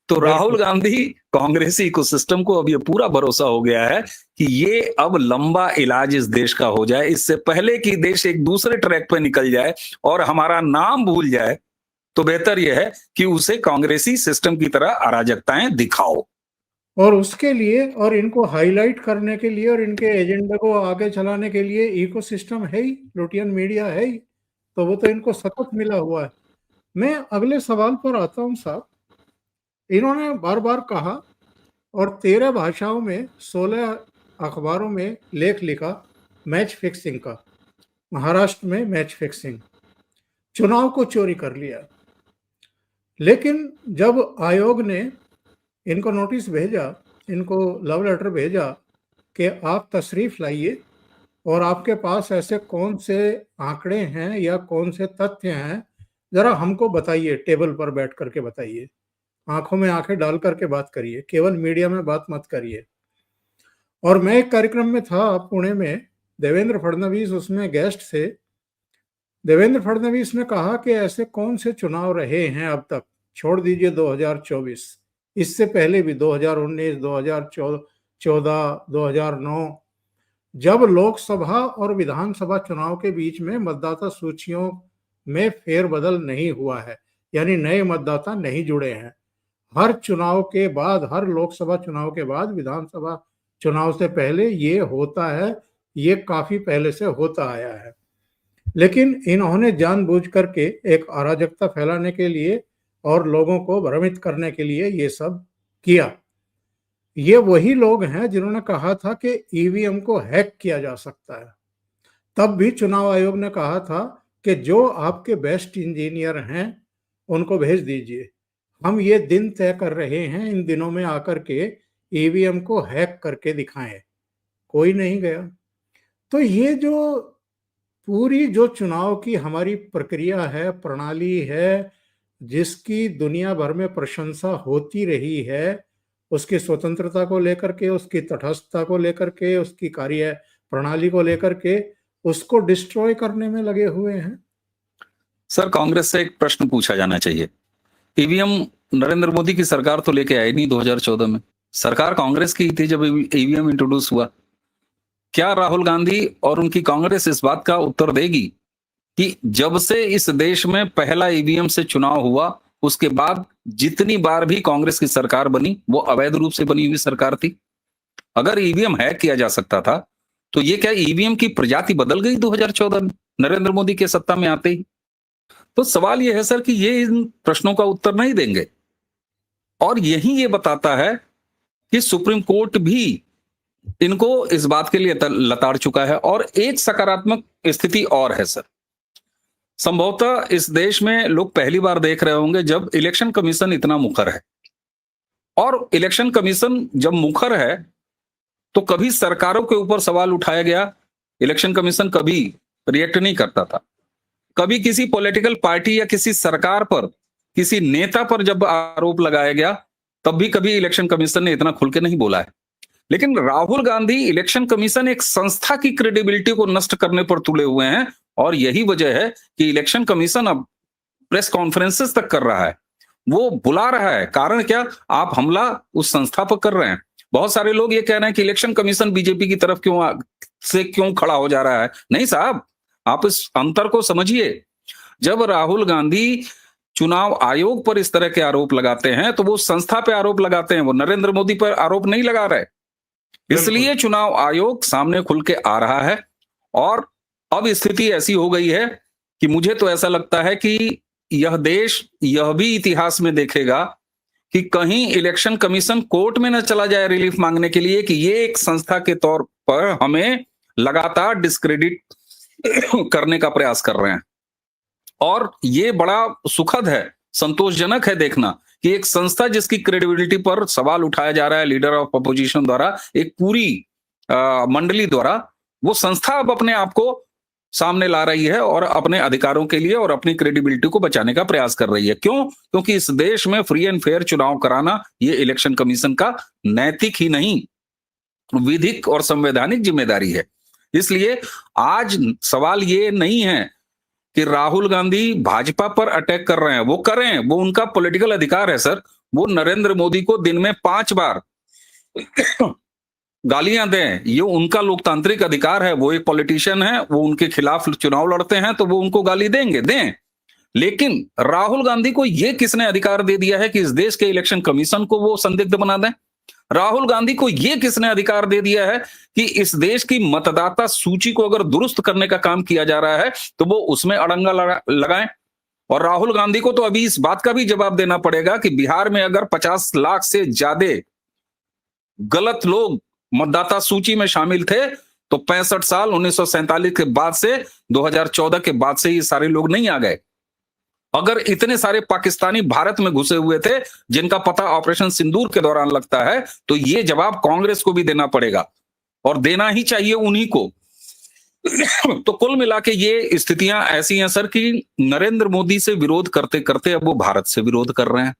तो राहुल गांधी कांग्रेसी इकोसिस्टम को अब ये पूरा भरोसा हो गया है कि ये अब लंबा इलाज इस देश का हो जाए, इससे पहले कि देश एक दूसरे ट्रैक पे निकल जाए और हमारा नाम भूल जाए, तो बेहतर यह है कि उसे कांग्रेसी सिस्टम की तरह अराजकताएं दिखाओ। और उसके लिए, और इनको हाईलाइट करने के लिए, और इनके एजेंडा को आगे चलाने के लिए इकोसिस्टम है ही, लुटियन मीडिया है ही, तो वो तो इनको सतत मिला हुआ है। मैं अगले सवाल पर आता हूं साहब। इन्होंने बार बार कहा और 13 भाषाओं में 16 अखबारों में लेख लिखा मैच फिक्सिंग का, महाराष्ट्र में मैच फिक्सिंग, चुनाव को चोरी कर लिया। लेकिन जब आयोग ने इनको नोटिस भेजा, इनको लव लेटर भेजा कि आप तशरीफ लाइए और आपके पास ऐसे कौन से आंकड़े हैं या कौन से तथ्य हैं, जरा हमको बताइए, टेबल पर बैठ करके बताइए, आंखों में आंखें डाल करके बात करिए, केवल मीडिया में बात मत करिए। और मैं एक कार्यक्रम में था पुणे में, देवेंद्र फडणवीस उसमें गेस्ट थे। देवेंद्र फडणवीस ने कहा कि ऐसे कौन से चुनाव रहे हैं अब तक, छोड़ दीजिए 2024, इससे पहले भी 2019, 2014, 2009, जब लोकसभा और विधानसभा चुनाव के बीच में मतदाता सूचियों में फेरबदल नहीं हुआ है, यानी नए मतदाता नहीं जुड़े हैं। हर चुनाव के बाद, हर लोकसभा चुनाव के बाद विधानसभा चुनाव से पहले ये होता है, ये काफी पहले से होता आया है। लेकिन इन्होंने जानबूझ करके एक अराजकता फैलाने के लिए और लोगों को भ्रमित करने के लिए ये सब किया। ये वही लोग हैं जिन्होंने कहा था कि ईवीएम को हैक किया जा सकता है। तब भी चुनाव आयोग ने कहा था कि जो आपके बेस्ट इंजीनियर हैं उनको भेज दीजिए, हम ये दिन तय कर रहे हैं, इन दिनों में आकर के ईवीएम को हैक करके दिखाएं। कोई नहीं गया। तो ये जो पूरी जो चुनाव की हमारी प्रक्रिया है, प्रणाली है, जिसकी दुनिया भर में प्रशंसा होती रही है, उसकी स्वतंत्रता को लेकर के, उसकी तटस्थता को लेकर के, उसकी कार्य प्रणाली को लेकर के, उसको डिस्ट्रॉय करने में लगे हुए हैं। सर, कांग्रेस से एक प्रश्न पूछा जाना चाहिए। ईवीएम नरेंद्र मोदी की सरकार तो लेके आई नहीं 2014 में, सरकार कांग्रेस की थी जब ईवीएम इंट्रोड्यूस हुआ। क्या राहुल गांधी और उनकी कांग्रेस इस बात का उत्तर देगी कि जब से इस देश में पहला ईवीएम से चुनाव हुआ, उसके बाद जितनी बार भी कांग्रेस की सरकार बनी वो अवैध रूप से बनी हुई सरकार थी? अगर ईवीएम हैक किया जा सकता था तो ये क्या ईवीएम की प्रजाति बदल गई 2014 में नरेंद्र मोदी के सत्ता में आते ही? तो सवाल यह है सर कि ये इन प्रश्नों का उत्तर नहीं देंगे, और यही ये बताता है कि सुप्रीम कोर्ट भी इनको इस बात के लिए लताड़ चुका है। और एक सकारात्मक स्थिति और है सर, संभवतः इस देश में लोग पहली बार देख रहे होंगे जब इलेक्शन कमीशन इतना मुखर है। और इलेक्शन कमीशन जब मुखर है तो कभी सरकारों के ऊपर सवाल उठाया गया, इलेक्शन कमीशन कभी रिएक्ट नहीं करता था। कभी किसी पॉलिटिकल पार्टी या किसी सरकार पर, किसी नेता पर जब आरोप लगाया गया, तब भी कभी इलेक्शन कमीशन ने इतना खुल के नहीं बोला है। लेकिन राहुल गांधी इलेक्शन कमीशन एक संस्था की क्रेडिबिलिटी को नष्ट करने पर तुले हुए हैं, और यही वजह है कि इलेक्शन कमीशन अब प्रेस कॉन्फ्रेंसेस तक कर रहा है। वो बुला रहा है। कारण क्या? आप हमला उस संस्था पर कर रहे हैं। बहुत सारे लोग ये कह रहे हैं कि इलेक्शन कमीशन बीजेपी की तरफ क्यों खड़ा हो जा रहा है। नहीं साहब, आप इस अंतर को समझिए। जब राहुल गांधी चुनाव आयोग पर इस तरह के आरोप लगाते हैं तो वो संस्था पे आरोप लगाते हैं, वो नरेंद्र मोदी पर आरोप नहीं लगा रहे। इसलिए चुनाव आयोग सामने खुल के आ रहा है। और अब स्थिति ऐसी हो गई है कि मुझे तो ऐसा लगता है कि यह देश यह भी इतिहास में देखेगा कि कहीं इलेक्शन कमीशन कोर्ट में न चला जाए रिलीफ मांगने के लिए कि ये एक संस्था के तौर पर हमें लगातार डिस्क्रेडिट करने का प्रयास कर रहे हैं। और ये बड़ा सुखद है, संतोषजनक है देखना कि एक संस्था जिसकी क्रेडिबिलिटी पर सवाल उठाया जा रहा है लीडर ऑफ अपोजिशन द्वारा, एक पूरी मंडली द्वारा, वो संस्था अब अपने आप को सामने ला रही है और अपने अधिकारों के लिए और अपनी क्रेडिबिलिटी को बचाने का प्रयास कर रही है। क्यों? क्योंकि इस देश में फ्री एंड फेयर चुनाव कराना ये इलेक्शन कमीशन का नैतिक ही नहीं, विधिक और संवैधानिक जिम्मेदारी है। इसलिए आज सवाल ये नहीं है कि राहुल गांधी भाजपा पर अटैक कर रहे हैं। वो करें, वो उनका पॉलिटिकल अधिकार है सर। वो नरेंद्र मोदी को दिन में 5 बार गालियां दें, ये उनका लोकतांत्रिक अधिकार है। वो एक पॉलिटिशियन है, वो उनके खिलाफ चुनाव लड़ते हैं तो वो उनको गाली देंगे, दें। लेकिन राहुल गांधी को ये किसने अधिकार दे दिया है कि इस देश के इलेक्शन कमीशन को वो संदिग्ध बना दें? राहुल गांधी को यह किसने अधिकार दे दिया है कि इस देश की मतदाता सूची को अगर दुरुस्त करने का काम किया जा रहा है तो वो उसमें अड़ंगा लगाएं? और राहुल गांधी को तो अभी इस बात का भी जवाब देना पड़ेगा कि बिहार में अगर 50 लाख से ज्यादा गलत लोग मतदाता सूची में शामिल थे तो 65 साल 1947 के बाद से 2014 के बाद से ये सारे लोग नहीं आ गए। अगर इतने सारे पाकिस्तानी भारत में घुसे हुए थे जिनका पता ऑपरेशन सिंदूर के दौरान लगता है, तो ये जवाब कांग्रेस को भी देना पड़ेगा और देना ही चाहिए उन्हीं को। तो कुल मिला के ये स्थितियां ऐसी हैं सर कि नरेंद्र मोदी से विरोध करते करते अब वो भारत से विरोध कर रहे हैं,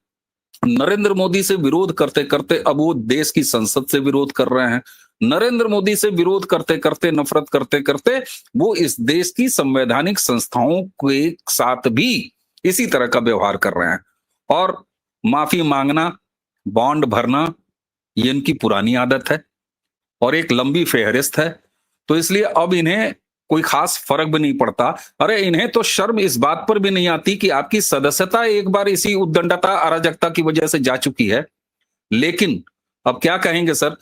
नरेंद्र मोदी से विरोध करते करते अब वो देश की संसद से विरोध कर रहे हैं, नरेंद्र मोदी से विरोध करते करते, नफरत करते करते वो इस देश की संवैधानिक संस्थाओं के साथ भी इसी तरह का व्यवहार कर रहे हैं। और माफी मांगना, बॉन्ड भरना, ये इनकी पुरानी आदत है और एक लंबी फेहरिस्त है। तो इसलिए अब इन्हें कोई खास फर्क भी नहीं पड़ता। अरे इन्हें तो शर्म इस बात पर भी नहीं आती कि आपकी सदस्यता एक बार इसी उद्दंडता, अराजकता की वजह से जा चुकी है। लेकिन अब क्या कहेंगे सर,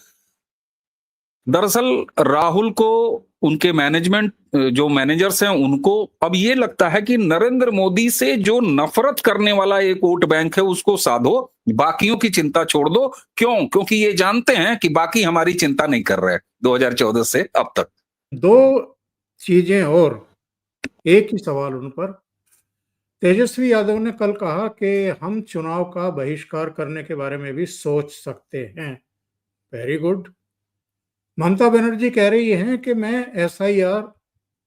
दरअसल राहुल को उनके मैनेजमेंट, जो मैनेजर्स हैं, उनको अब ये लगता है कि नरेंद्र मोदी से जो नफरत करने वाला एक वोट बैंक है उसको साधो, बाकियों की चिंता छोड़ दो। क्यों? क्योंकि ये जानते हैं कि बाकी हमारी चिंता नहीं कर रहे 2014 से अब तक। 2 चीजें और एक ही सवाल उन पर। तेजस्वी यादव ने कल कहा कि हम चुनाव का बहिष्कार करने के बारे में भी सोच सकते हैं। Very good. ममता बनर्जी कह रही हैं कि मैं एसआईआर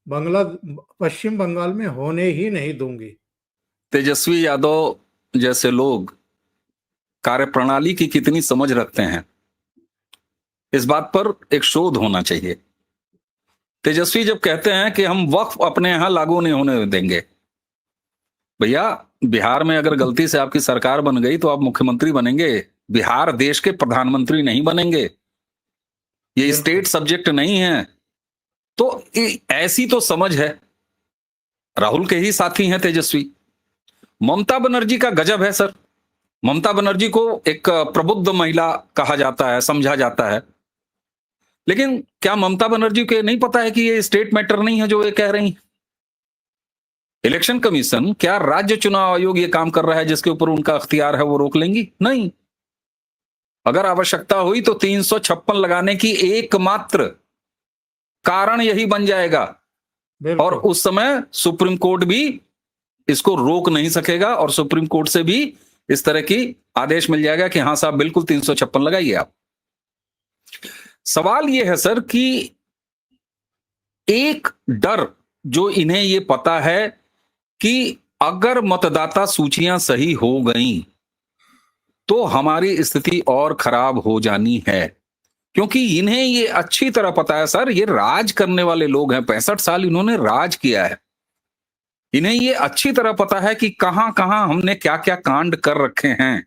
पश्चिम बंगाल में होने ही नहीं दूंगी। तेजस्वी यादव जैसे लोग कार्यप्रणाली की कितनी समझ रखते हैं, इस बात पर एक शोध होना चाहिए। तेजस्वी जब कहते हैं कि हम वक्फ अपने यहां लागू नहीं होने देंगे, भैया बिहार में अगर गलती से आपकी सरकार बन गई तो आप मुख्यमंत्री बनेंगे, बिहार देश के प्रधानमंत्री नहीं बनेंगे। ये स्टेट सब्जेक्ट नहीं है। तो ऐसी तो समझ है। राहुल के ही साथी हैं तेजस्वी। ममता बनर्जी का गजब है सर। ममता बनर्जी को एक प्रबुद्ध महिला कहा जाता है, समझा जाता है, लेकिन क्या ममता बनर्जी को नहीं पता है कि ये स्टेट मैटर नहीं है जो ये कह रही? इलेक्शन कमीशन, क्या राज्य चुनाव आयोग ये काम कर रहा है जिसके ऊपर उनका अख्तियार है वो रोक लेंगी? नहीं। अगर आवश्यकता हुई तो 356 लगाने की एकमात्र कारण यही बन जाएगा और उस समय सुप्रीम कोर्ट भी इसको रोक नहीं सकेगा और सुप्रीम कोर्ट से भी इस तरह की आदेश मिल जाएगा कि हां साहब बिल्कुल 356 लगाइए आप। सवाल यह है सर कि एक डर जो इन्हें यह पता है कि अगर मतदाता सूचियां सही हो गई तो हमारी स्थिति और खराब हो जानी है, क्योंकि इन्हें ये अच्छी तरह पता है सर, ये राज करने वाले लोग हैं। 65 साल इन्होंने राज किया है। इन्हें ये अच्छी तरह पता है कि कहां कहां हमने क्या क्या कांड कर रखे हैं,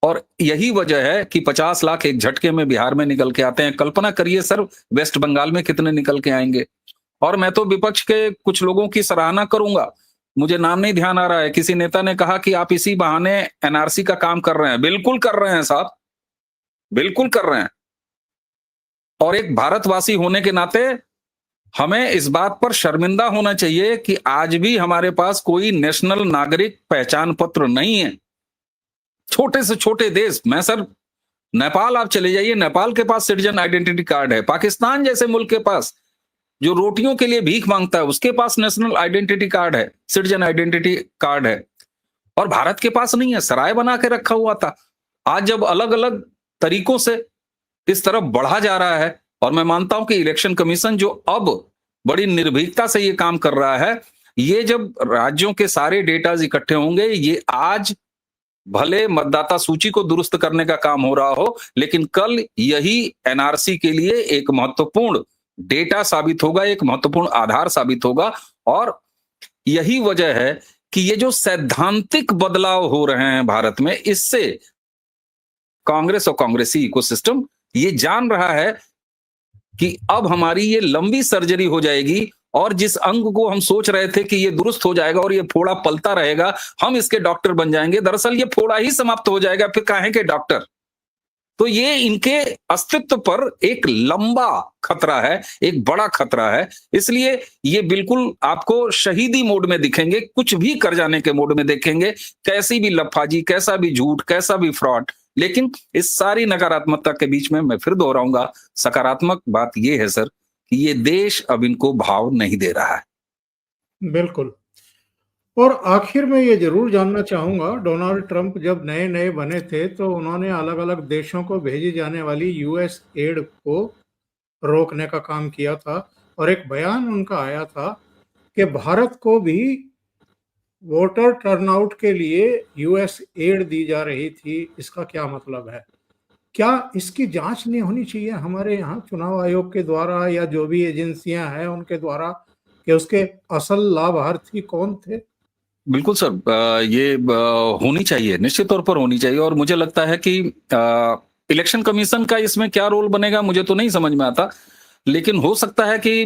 और यही वजह है कि 50 लाख एक झटके में बिहार में निकल के आते हैं। कल्पना करिए सर, वेस्ट बंगाल में कितने निकल के आएंगे। और मैं तो विपक्ष के कुछ लोगों की सराहना करूंगा, मुझे नाम नहीं ध्यान आ रहा है, किसी नेता ने कहा कि आप इसी बहाने एनआरसी का काम कर रहे हैं। बिल्कुल कर रहे हैं साहब, बिल्कुल कर रहे हैं। और एक भारतवासी होने के नाते हमें इस बात पर शर्मिंदा होना चाहिए कि आज भी हमारे पास कोई नेशनल नागरिक पहचान पत्र नहीं है। छोटे से छोटे देश में सर, नेपाल आप चले जाइए, नेपाल के पास सिटीजन आइडेंटिटी कार्ड है। पाकिस्तान जैसे मुल्क के पास, जो रोटियों के लिए भीख मांगता है, उसके पास नेशनल आइडेंटिटी कार्ड है, सिटीजन आइडेंटिटी कार्ड है। और भारत के पास नहीं है, सराय बना के रखा हुआ था। आज जब अलग अलग तरीकों से इस तरफ बढ़ा जा रहा है, और मैं मानता हूं कि इलेक्शन कमीशन जो अब बड़ी निर्भीकता से ये काम कर रहा है, ये जब राज्यों के सारे डेटाज इकट्ठे होंगे, ये आज भले मतदाता सूची को दुरुस्त करने का काम हो रहा हो, लेकिन कल यही एनआरसी के लिए एक महत्वपूर्ण डेटा साबित होगा, एक महत्वपूर्ण आधार साबित होगा। और यही वजह है कि ये जो सैद्धांतिक बदलाव हो रहे हैं भारत में, इससे कांग्रेस और कांग्रेसी इकोसिस्टम ये जान रहा है कि अब हमारी ये लंबी सर्जरी हो जाएगी, और जिस अंग को हम सोच रहे थे कि ये दुरुस्त हो जाएगा और ये फोड़ा पलता रहेगा, हम इसके डॉक्टर बन जाएंगे, दरअसल ये फोड़ा ही समाप्त हो जाएगा, फिर काहे के डॉक्टर। तो ये इनके अस्तित्व पर एक लंबा खतरा है, एक बड़ा खतरा है। इसलिए ये बिल्कुल आपको शहीदी मोड में दिखेंगे, कुछ भी कर जाने के मोड में देखेंगे, कैसी भी लफाजी, कैसा भी झूठ, कैसा भी फ्रॉड। लेकिन इस सारी नकारात्मकता के बीच में मैं फिर दोहराऊंगा, सकारात्मक बात यह है सर कि ये देश अब इनको भाव नहीं दे रहा है। बिल्कुल। और आखिर में ये ज़रूर जानना चाहूँगा, डोनाल्ड ट्रंप जब नए-नए बने थे, तो उन्होंने अलग-अलग देशों को भेजी जाने वाली यूएस एड को रोकने का काम किया था, और एक बयान उनका आया था कि भारत को भी वोटर टर्नआउट के लिए यूएस एड दी जा रही थी। इसका क्या मतलब है? क्या इसकी जांच नहीं होनी चाहिए हमारे यहाँ चुनाव आयोग के द्वारा, या जो भी एजेंसियां हैं उनके द्वारा, कि उसके असल लाभार्थी कौन थे? बिल्कुल सर, ये होनी चाहिए, निश्चित तौर पर होनी चाहिए। और मुझे लगता है कि इलेक्शन कमीशन का इसमें क्या रोल बनेगा मुझे तो नहीं समझ में आता, लेकिन हो सकता है कि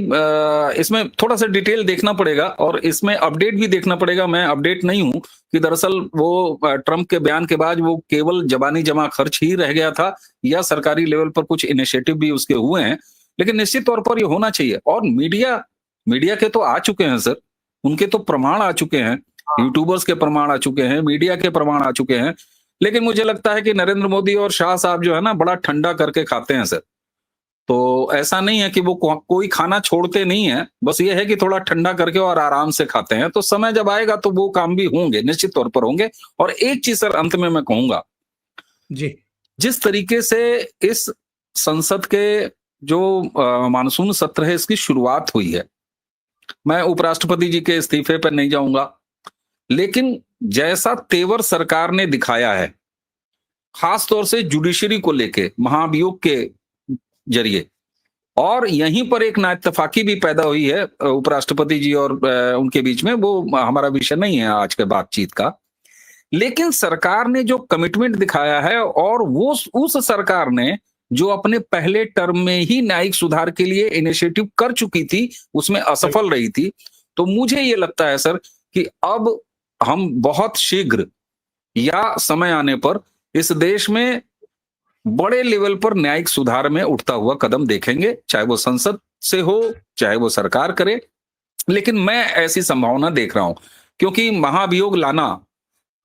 इसमें थोड़ा सा डिटेल देखना पड़ेगा, और इसमें अपडेट भी देखना पड़ेगा। मैं अपडेट नहीं हूं कि दरअसल वो ट्रंप के बयान के बाद वो केवल जबानी जमा खर्च ही रह गया था, या सरकारी लेवल पर कुछ इनिशिएटिव भी उसके हुए हैं। लेकिन निश्चित तौर पर ये होना चाहिए। और मीडिया मीडिया के तो आ चुके हैं सर, उनके तो प्रमाण आ चुके हैं, यूट्यूबर्स के प्रमाण आ चुके हैं, मीडिया के प्रमाण आ चुके हैं। लेकिन मुझे लगता है कि नरेंद्र मोदी और शाह साहब जो है ना, बड़ा ठंडा करके खाते हैं सर। तो ऐसा नहीं है कि वो कोई खाना छोड़ते नहीं है, बस ये है कि थोड़ा ठंडा करके और आराम से खाते हैं। तो समय जब आएगा तो वो काम भी होंगे, निश्चित तौर पर होंगे। और एक चीज सर अंत में मैं कहूंगा, जी। जिस तरीके से इस संसद के जो मानसून सत्र है, इसकी शुरुआत हुई है, मैं उपराष्ट्रपति जी के इस्तीफे पर नहीं जाऊंगा, लेकिन जैसा तेवर सरकार ने दिखाया है, खास तौर से जुडिशरी को लेके महाभियोग के जरिए, और यहीं पर एक नाइत्तेफाकी भी पैदा हुई है उपराष्ट्रपति जी और उनके बीच में। वो हमारा विषय नहीं है आज के बातचीत का, लेकिन सरकार ने जो कमिटमेंट दिखाया है, और वो उस सरकार ने जो अपने पहले टर्म में ही न्यायिक सुधार के लिए इनिशिएटिव कर चुकी थी, उसमें असफल रही थी। तो मुझे ये लगता है सर कि अब हम बहुत शीघ्र, या समय आने पर, इस देश में बड़े लेवल पर न्यायिक सुधार में उठता हुआ कदम देखेंगे, चाहे वो संसद से हो, चाहे वो सरकार करे। लेकिन मैं ऐसी संभावना देख रहा हूं, क्योंकि महाभियोग लाना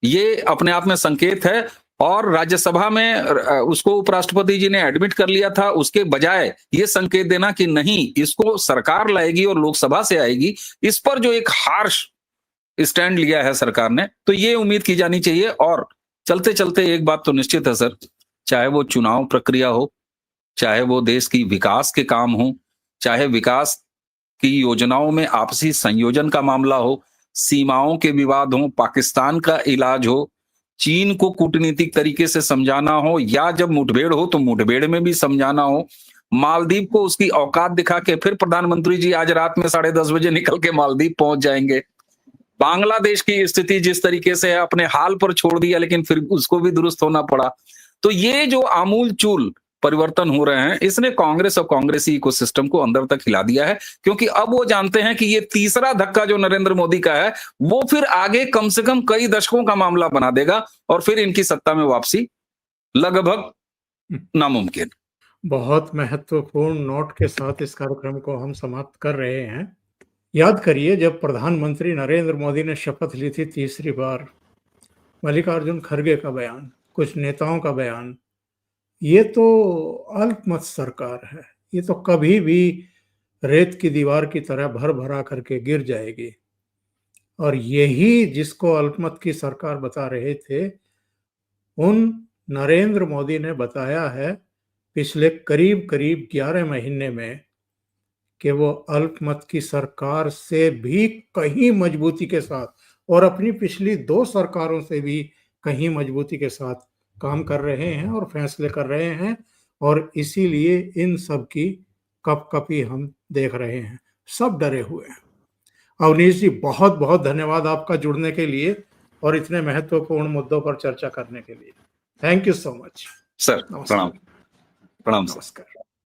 ये अपने आप में संकेत है, और राज्यसभा में उसको उपराष्ट्रपति जी ने एडमिट कर लिया था। उसके बजाय ये संकेत देना कि नहीं, इसको सरकार लाएगी और लोकसभा से आएगी, इस पर जो एक हार्श स्टैंड लिया है सरकार ने, तो ये उम्मीद की जानी चाहिए। और चलते चलते एक बात तो निश्चित है सर, चाहे वो चुनाव प्रक्रिया हो, चाहे वो देश की विकास के काम हो, चाहे विकास की योजनाओं में आपसी संयोजन का मामला हो, सीमाओं के विवाद हो, पाकिस्तान का इलाज हो, चीन को कूटनीतिक तरीके से समझाना हो, या जब मुठभेड़ हो तो मुठभेड़ में भी समझाना हो, मालदीव को उसकी औकात दिखा के फिर प्रधानमंत्री जी आज रात में 10:30 बजे निकल के मालदीव पहुंच जाएंगे। बांग्लादेश की स्थिति जिस तरीके से है, अपने हाल पर छोड़ दिया, लेकिन फिर उसको भी दुरुस्त होना पड़ा। तो ये जो आमूल-चूल परिवर्तन हो रहे हैं, इसने कांग्रेस और कांग्रेसी इकोसिस्टम को अंदर तक हिला दिया है, क्योंकि अब वो जानते हैं कि ये तीसरा धक्का जो नरेंद्र मोदी का है, वो फिर आगे कम से कम कई दशकों का मामला बना देगा और फिर इनकी सत्ता में वापसी लगभग नामुमकिन। बहुत महत्वपूर्ण नोट के साथ इस कार्यक्रम को हम समाप्त कर रहे हैं। याद करिए, जब प्रधानमंत्री नरेंद्र मोदी ने शपथ ली थी तीसरी बार, मल्लिकार्जुन खड़गे का बयान, कुछ नेताओं का बयान, ये तो अल्पमत सरकार है, ये तो कभी भी रेत की दीवार की तरह भर भरा करके गिर जाएगी। और यही जिसको अल्पमत की सरकार बता रहे थे, उन नरेंद्र मोदी ने बताया है पिछले करीब 11 महीने में कि वो अल्पमत की सरकार से भी कहीं मजबूती के साथ और अपनी पिछली 2 सरकारों से भी कहीं मजबूती के साथ काम कर रहे हैं और फैसले कर रहे हैं, और इसीलिए इन सब की कपकपी हम देख रहे हैं। सब डरे हुए हैं। अवनीश जी, बहुत बहुत धन्यवाद आपका जुड़ने के लिए और इतने महत्वपूर्ण मुद्दों पर चर्चा करने के लिए। Thank you so much sir. प्रणाम। प्रणाम सर। नमस्कार।